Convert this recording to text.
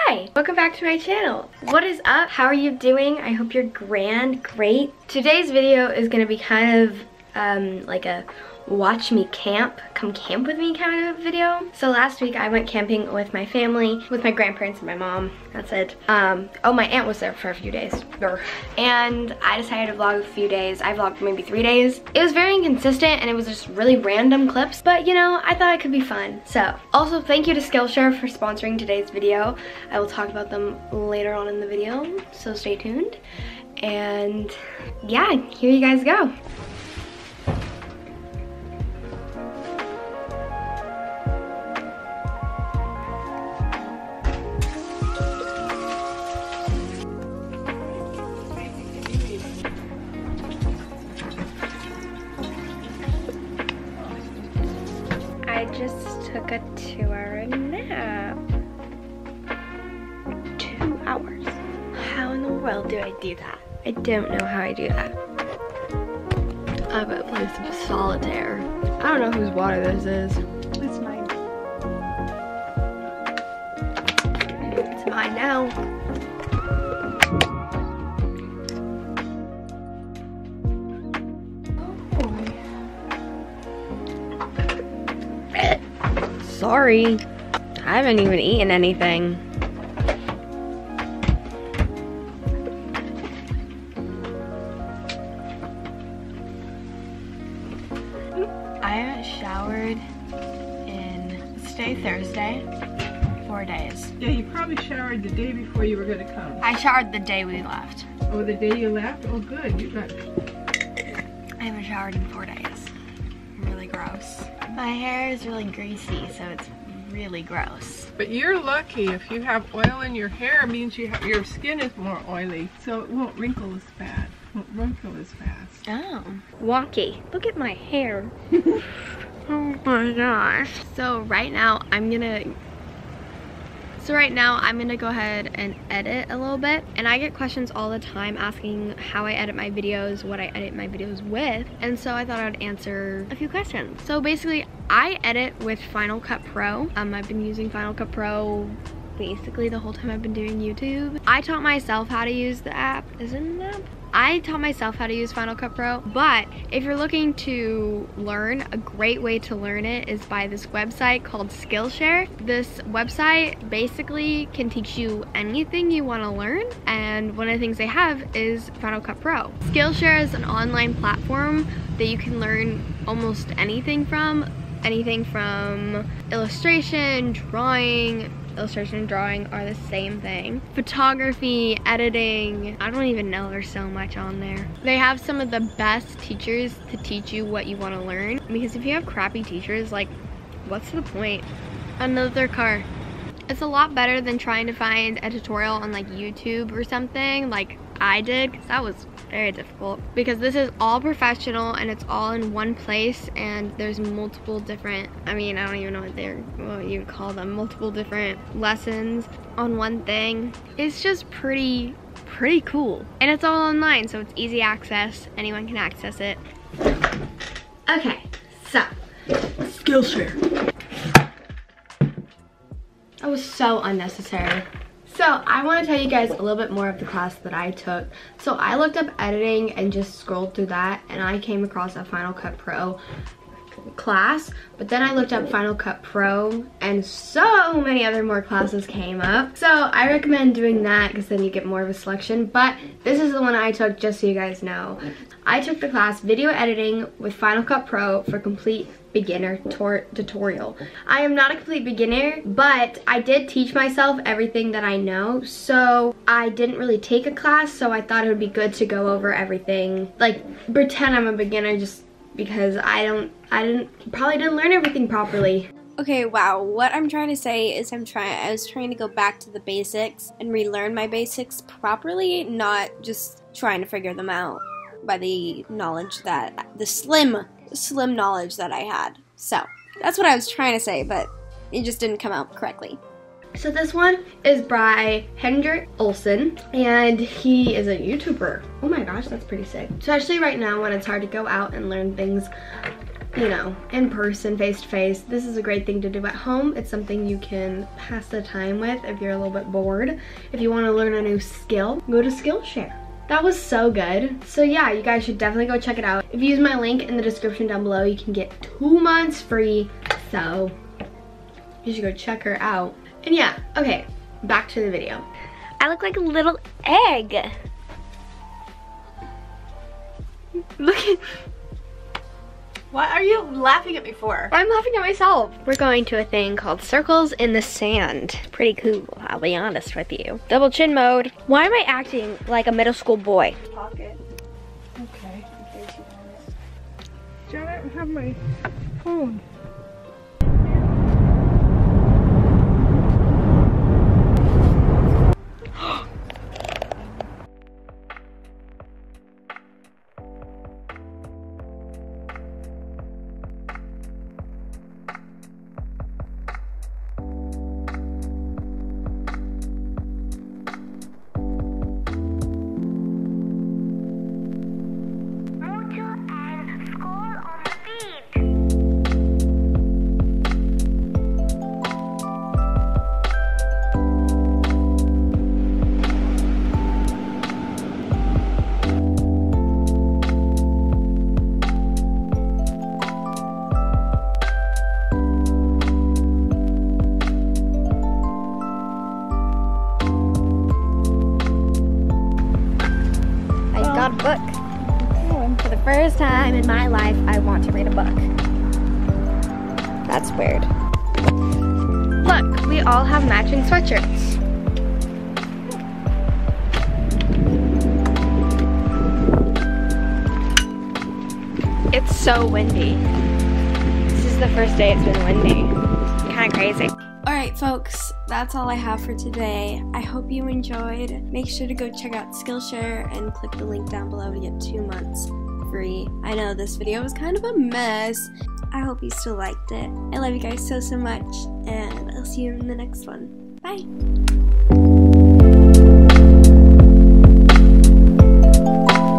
Hi, welcome back to my channel. What is up? How are you doing? I hope you're great. Today's video is gonna be kind of like a watch me camp, come camp with me kind of video. So last week I went camping with my family, with my grandparents and my mom. That's it. Oh, my aunt was there for a few days. And I decided to vlog a few days. I vlogged maybe 3 days. It was very inconsistent and it was just really random clips, but you know, I thought it could be fun. So, also thank you to Skillshare for sponsoring today's video. I will talk about them later on in the video, so stay tuned. And yeah, here you guys go. I just took a 2-hour nap. 2 hours. How in the world do I do that? I don't know how I do that. I bet play some solitaire. I don't know whose water this is. It's mine. It's mine now. Sorry, I haven't even eaten anything. I haven't showered in, it's today Thursday, 4 days. Yeah, you probably showered the day before you were going to come. I showered the day we left. Oh, the day you left? Oh, good. You got. I haven't showered in 4 days. Really gross. My hair is really greasy, so it's really gross. But you're lucky. If you have oil in your hair, it means your skin is more oily, so it won't wrinkle as bad. Won't wrinkle as fast. Oh. Wonky. Look at my hair. Oh my gosh. So right now I'm gonna go ahead and edit a little bit, and I get questions all the time asking how I edit my videos, what I edit my videos with, and so I thought I'd answer a few questions. So basically I edit with Final Cut Pro. I've been using Final Cut Pro basically the whole time I've been doing YouTube. I taught myself how to use the app. Is it an app? I taught myself how to use Final Cut Pro, but if you're looking to learn, a great way to learn it is by this website called Skillshare. This website basically can teach you anything you want to learn, and one of the things they have is Final Cut Pro. Skillshare is an online platform that you can learn almost anything from illustration, drawing. Illustration and drawing are the same thing. Photography, editing, I don't even know, there's so much on there. They have some of the best teachers to teach you what you want to learn, because if you have crappy teachers, like, what's the point? Another car. It's a lot better than trying to find a tutorial on like YouTube or something like I did, because that was very difficult, because this is all professional and it's all in one place, and there's multiple different, I don't even know what you would call them, multiple different lessons on one thing. It's just pretty cool, and it's all online, so it's easy access. Anyone can access it. Okay, so Skillshare. That was so unnecessary. So I want to tell you guys a little bit more of the class that I took. So I looked up editing and just scrolled through that, and I came across a Final Cut Pro class, but then I looked up Final Cut Pro and so many other more classes came up. So I recommend doing that, because then you get more of a selection, but this is the one I took, just so you guys know. I took the class Video Editing with Final Cut Pro for Complete Beginner Tutorial. I am not a complete beginner, but I did teach myself everything that I know, so I didn't really take a class, so I thought it would be good to go over everything, like pretend I'm a beginner, just because I probably didn't learn everything properly. Okay, wow, what I'm trying to say is I was trying to go back to the basics and relearn my basics properly, not just trying to figure them out by the knowledge that, the slim knowledge that I had. So, that's what I was trying to say, but it just didn't come out correctly. So this one is by Hendrik Olsen, and he is a YouTuber. Oh my gosh, that's pretty sick. Especially right now when it's hard to go out and learn things you know, in person, face to face, this is a great thing to do at home. It's something you can pass the time with if you're a little bit bored. If you want to learn a new skill, go to Skillshare. That was so good. So yeah, you guys should definitely go check it out. If you use my link in the description down below, you can get 2 months free. So you should go check her out. And yeah, okay, back to the video. I look like a little egg. Look at... What are you laughing at me for? I'm laughing at myself. We're going to a thing called Circles in the Sand. Pretty cool, I'll be honest with you. Double chin mode. Why am I acting like a middle school boy? Pocket. Okay. Joan, I don't have my phone. Got a book. For the first time in my life, I want to read a book. That's weird. Look, we all have matching sweatshirts. It's so windy. This is the first day it's been windy. It's kind of crazy. Alright folks, that's all I have for today. I hope you enjoyed. Make sure to go check out Skillshare and click the link down below to get 2 months free. I know this video was kind of a mess. I hope you still liked it. I love you guys so much, and I'll see you in the next one. Bye!